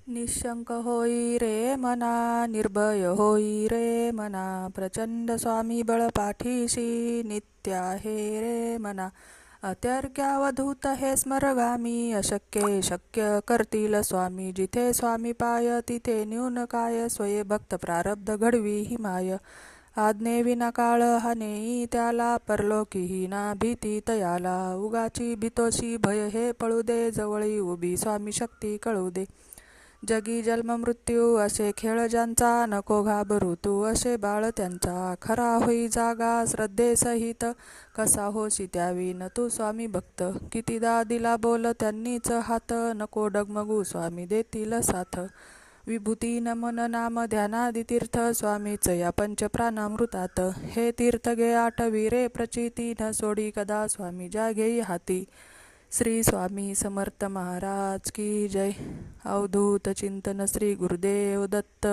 निशंक होई रे मना, निर्भय होई रे मना, प्रचंड स्वामी बळ पाठीशी, नित्य आहे रे मना. अत्यर्क्यावधूत हे स्मरगामी, अशक्य शक्य करतील स्वामी. जिथे स्वामी पाय तिथे न्यून काय, स्वये भक्त प्रारब्ध घडवी ही माय. आज्ञेविना काळ हा नेई त्याला, परलोकीही ना भीती तयाला. उगाची भीतोशी भय हे पळू दे, जवळी उभी स्वामी शक्ती कळू दे. जगी जन्म मृत्यू असे खेळ ज्यांचा, नको घाबरू तू असे बाळ त्यांचा. खरा होई जागा श्रद्धेसहित, कसा होशी त्यावीन तू स्वामी भक्त. कितीदा दिला बोल त्यांनीच हात, नको डगमगू स्वामी देतील साथ. विभूती नमन नाम ध्यानादी तीर्थ, स्वामीच या पंचप्राणामृतात. हे तीर्थ गे आठवी रे प्रचिती, न सोडी कदा स्वामी ज्या घेई हाती. श्री स्वामी समर्थ महाराज की जय. अवधूत चिंतन श्री गुरुदेव दत्त.